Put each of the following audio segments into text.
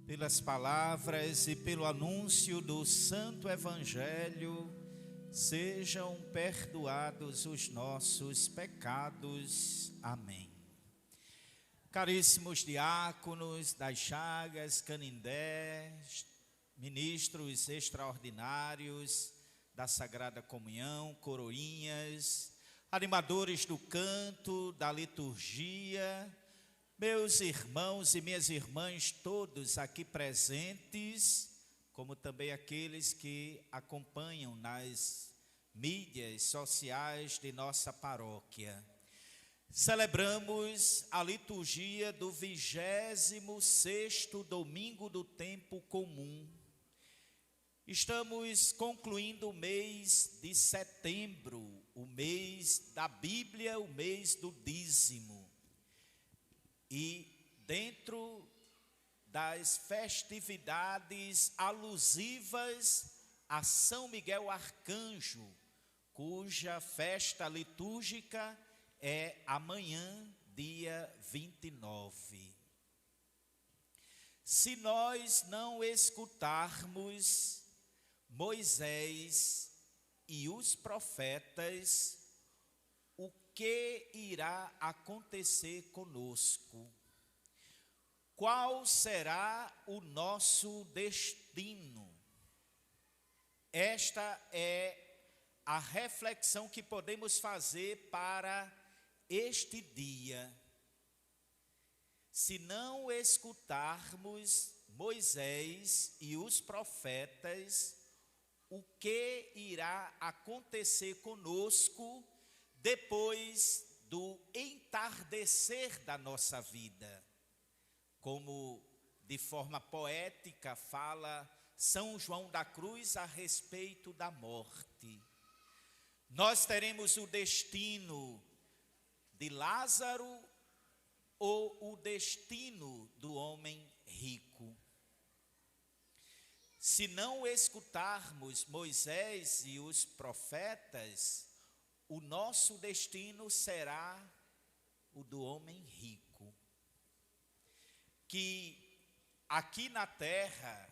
pelas palavras e pelo anúncio do Santo Evangelho, sejam perdoados os nossos pecados. Amém. Caríssimos diáconos das Chagas, Canindé, ministros extraordinários da Sagrada Comunhão, coroinhas, animadores do canto, da liturgia, meus irmãos e minhas irmãs, todos aqui presentes, como também aqueles que acompanham nas mídias sociais de nossa paróquia. Celebramos a liturgia do 26º domingo do tempo comum. Estamos concluindo o mês de setembro, o mês da Bíblia, o mês do dízimo. E dentro das festividades alusivas a São Miguel Arcanjo, cuja festa litúrgica é amanhã, dia 29. Se nós não escutarmos Moisés e os profetas, o que irá acontecer conosco? Qual será o nosso destino? Esta é a reflexão que podemos fazer para este dia. Se não escutarmos Moisés e os profetas, o que irá acontecer conosco depois do entardecer da nossa vida? Como de forma poética fala São João da Cruz a respeito da morte. Nós teremos o destino de Lázaro ou o destino do homem rico? Se não escutarmos Moisés e os profetas, o nosso destino será o do homem rico, que aqui na terra,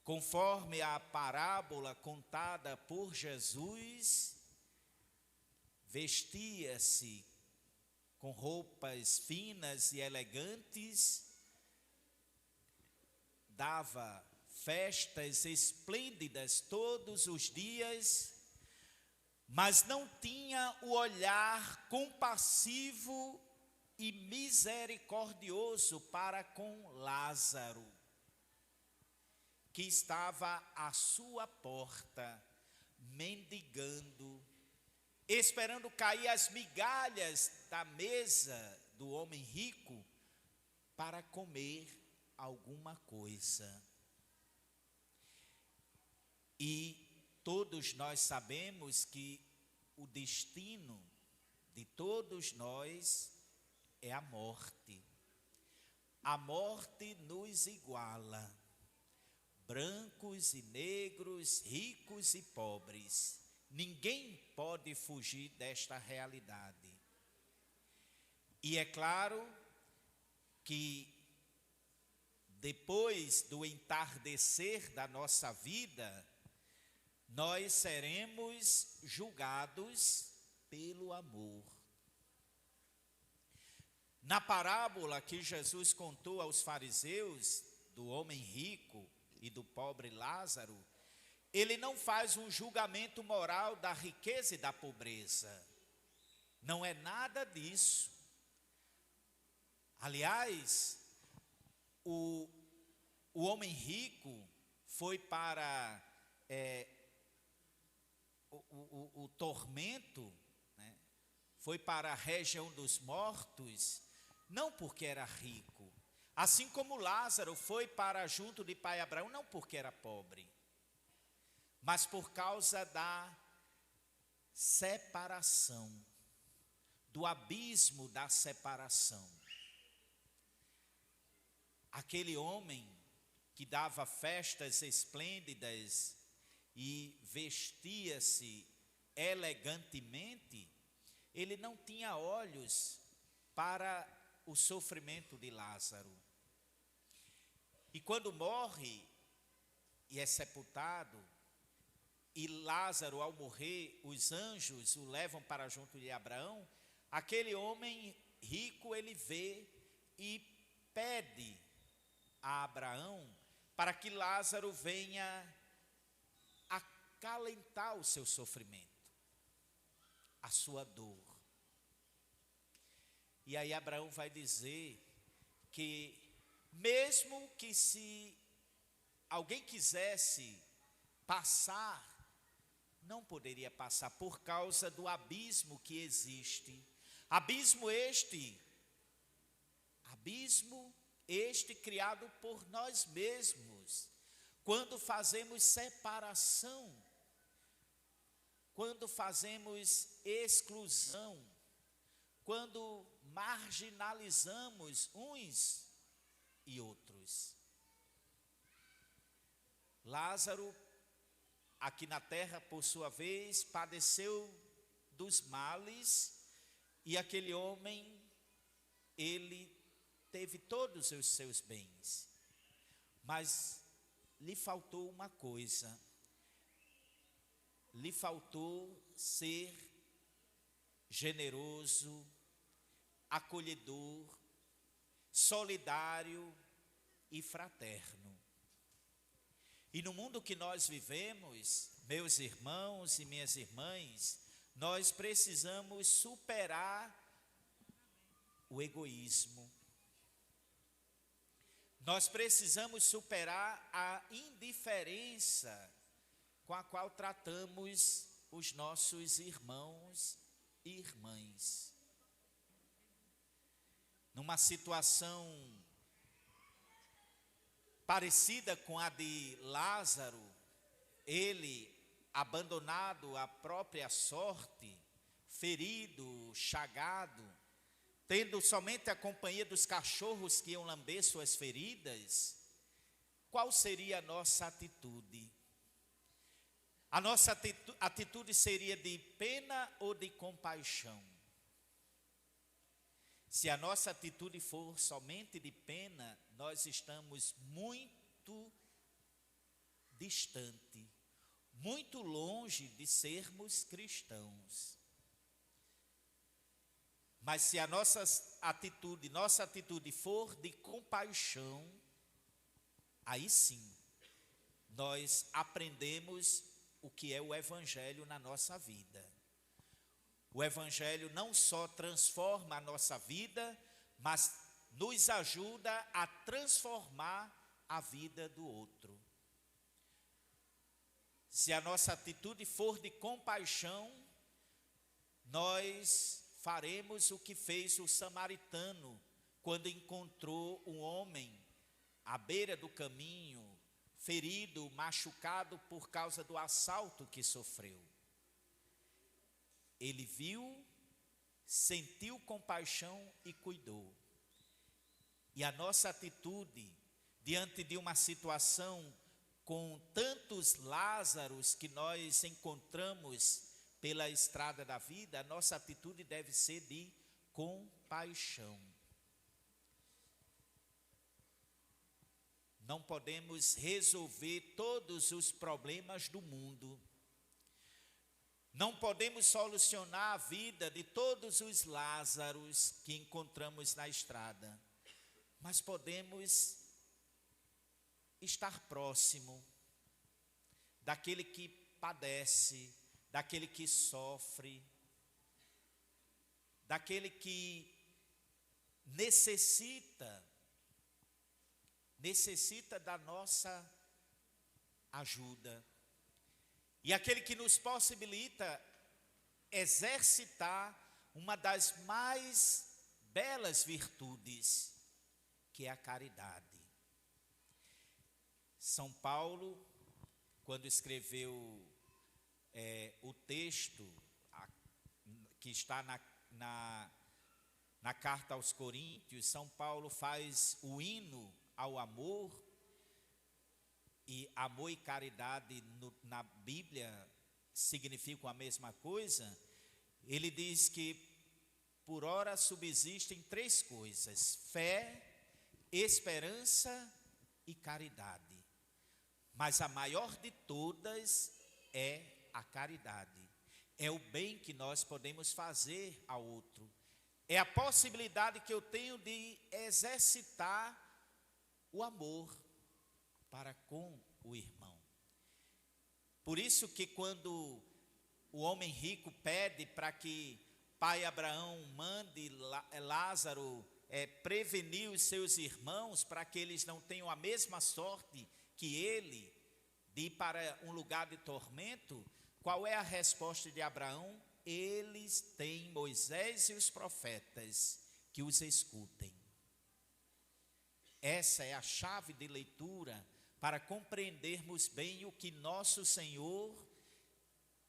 conforme a parábola contada por Jesus, vestia-se com roupas finas e elegantes, dava festas esplêndidas todos os dias, mas não tinha o olhar compassivo e misericordioso para com Lázaro, que estava à sua porta, mendigando, esperando cair as migalhas da mesa do homem rico para comer alguma coisa. E todos nós sabemos que o destino de todos nós é a morte. A morte nos iguala, brancos e negros, ricos e pobres. Ninguém pode fugir desta realidade. E é claro que depois do entardecer da nossa vida, nós seremos julgados pelo amor. Na parábola que Jesus contou aos fariseus, do homem rico e do pobre Lázaro, ele não faz um julgamento moral da riqueza e da pobreza. Não é nada disso. Aliás, o homem rico foi para o tormento, né? Foi para a região dos mortos, não porque era rico. Assim como Lázaro foi para junto de pai Abraão, não porque era pobre, mas por causa da separação, do abismo da separação. Aquele homem que dava festas esplêndidas e vestia-se elegantemente, ele não tinha olhos para o sofrimento de Lázaro. E quando morre e é sepultado, e Lázaro, ao morrer, os anjos o levam para junto de Abraão, aquele homem rico, ele vê e pede a Abraão para que Lázaro venha acalentar o seu sofrimento, a sua dor. E aí Abraão vai dizer que mesmo que se alguém quisesse passar, não poderia passar por causa do abismo que existe. Abismo este criado por nós mesmos, quando fazemos separação, quando fazemos exclusão, quando marginalizamos uns e outros. Lázaro, aqui na terra, por sua vez, padeceu dos males, e aquele homem, ele teve todos os seus bens, mas lhe faltou uma coisa, lhe faltou ser generoso, acolhedor, solidário e fraterno. E no mundo que nós vivemos, meus irmãos e minhas irmãs, nós precisamos superar o egoísmo. Nós precisamos superar a indiferença com a qual tratamos os nossos irmãos e irmãs. Numa situação parecida com a de Lázaro, ele abandonado à própria sorte, ferido, chagado, tendo somente a companhia dos cachorros que iam lamber suas feridas, qual seria a nossa atitude? A nossa atitude seria de pena ou de compaixão? Se a nossa atitude for somente de pena, nós estamos muito distante, muito longe de sermos cristãos. Mas se a nossa atitude for de compaixão, aí sim, nós aprendemos o que é o Evangelho na nossa vida. O Evangelho não só transforma a nossa vida, mas nos ajuda a transformar a vida do outro. Se a nossa atitude for de compaixão, nós faremos o que fez o samaritano, quando encontrou um homem à beira do caminho, ferido, machucado por causa do assalto que sofreu. Ele viu, sentiu compaixão e cuidou. E a nossa atitude diante de uma situação com tantos Lázaros que nós encontramos pela estrada da vida, a nossa atitude deve ser de compaixão. Não podemos resolver todos os problemas do mundo. Não podemos solucionar a vida de todos os Lázaros que encontramos na estrada, mas podemos estar próximo daquele que padece, daquele que sofre, daquele que necessita da nossa ajuda. E aquele que nos possibilita exercitar uma das mais belas virtudes, que é a caridade. São Paulo, quando escreveu o texto que está na carta aos Coríntios, São Paulo faz o hino ao amor. E amor e caridade na Bíblia significam a mesma coisa. Ele diz que por ora subsistem três coisas: fé, esperança e caridade. Mas a maior de todas é a caridade. É o bem que nós podemos fazer ao outro. É a possibilidade que eu tenho de exercitar o amor para com o irmão. Por isso que quando o homem rico pede para que pai Abraão mande Lázaro prevenir os seus irmãos para que eles não tenham a mesma sorte que ele, de ir para um lugar de tormento, qual é a resposta de Abraão? Eles têm Moisés e os profetas, que os escutem. Essa é a chave de leitura para compreendermos bem o que nosso Senhor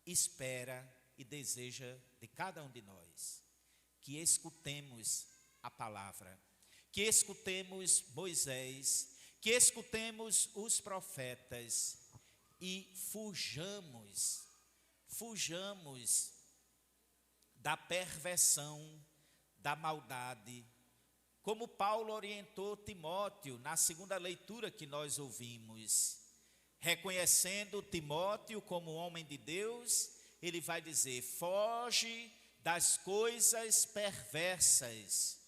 espera e deseja de cada um de nós. Que escutemos a palavra, que escutemos Moisés, que escutemos os profetas e fujamos da perversão, da maldade, como Paulo orientou Timóteo na segunda leitura que nós ouvimos. Reconhecendo Timóteo como homem de Deus, ele vai dizer: foge das coisas perversas,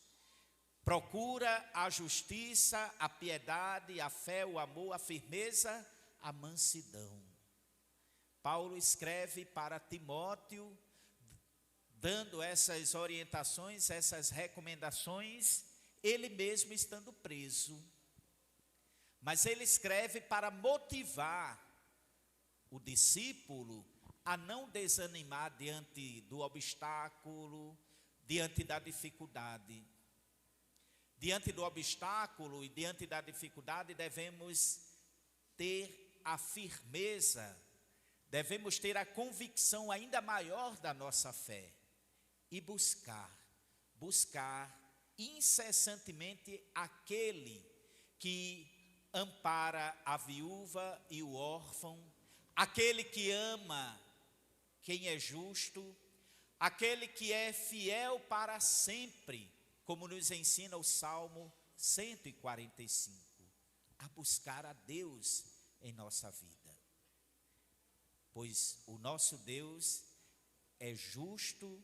procura a justiça, a piedade, a fé, o amor, a firmeza, a mansidão. Paulo escreve para Timóteo, dando essas orientações, essas recomendações, ele mesmo estando preso. Mas ele escreve para motivar o discípulo a não desanimar diante do obstáculo, diante da dificuldade. Diante do obstáculo e diante da dificuldade devemos ter a firmeza, devemos ter a convicção ainda maior da nossa fé e buscar incessantemente aquele que ampara a viúva e o órfão, aquele que ama quem é justo, aquele que é fiel para sempre, como nos ensina o Salmo 145, a buscar a Deus em nossa vida. Pois o nosso Deus é justo,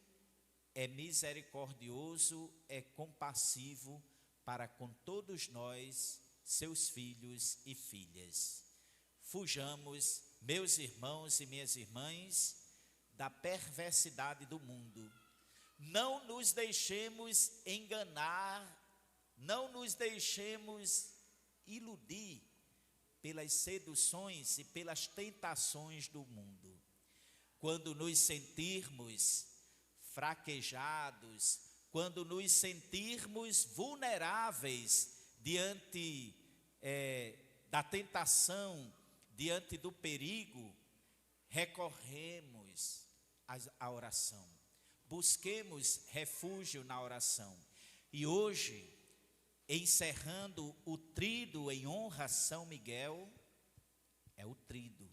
é misericordioso, é compassivo para com todos nós, seus filhos e filhas. Fujamos, meus irmãos e minhas irmãs, da perversidade do mundo. Não nos deixemos enganar, não nos deixemos iludir pelas seduções e pelas tentações do mundo. Quando nos sentirmos fraquejados, quando nos sentirmos vulneráveis diante da tentação, diante do perigo, recorremos à oração. Busquemos refúgio na oração. E hoje, encerrando o tríduo em honra a São Miguel, é o tríduo,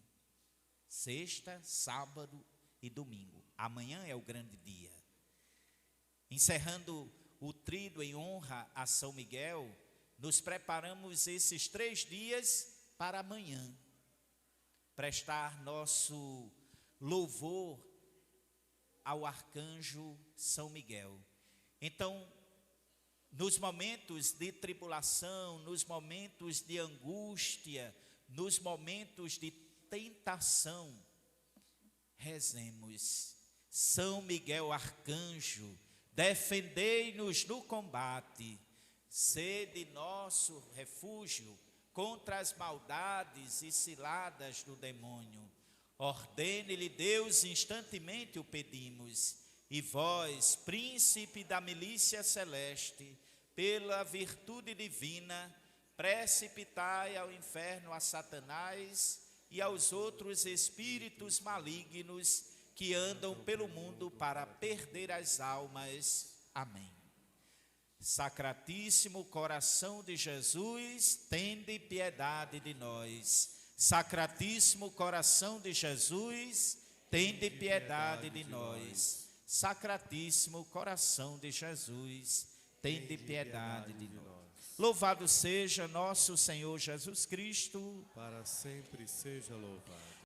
sexta, sábado e domingo. Amanhã é o grande dia. Encerrando o tríduo em honra a São Miguel, nos preparamos esses 3 dias para amanhã, prestar nosso louvor ao arcanjo São Miguel. Então, nos momentos de tribulação, nos momentos de angústia, nos momentos de tentação, rezemos: São Miguel arcanjo, defendei-nos no combate, sede nosso refúgio contra as maldades e ciladas do demônio. Ordene-lhe Deus, instantemente o pedimos, e vós, príncipe da milícia celeste, pela virtude divina, precipitai ao inferno a Satanás e aos outros espíritos malignos que andam pelo mundo para perder as almas. Amém. Sacratíssimo coração de Jesus, tende piedade de nós. Sacratíssimo coração de Jesus, tende piedade de nós. Sacratíssimo coração de Jesus, tende piedade de nós. Louvado seja nosso Senhor Jesus Cristo. Para sempre seja louvado.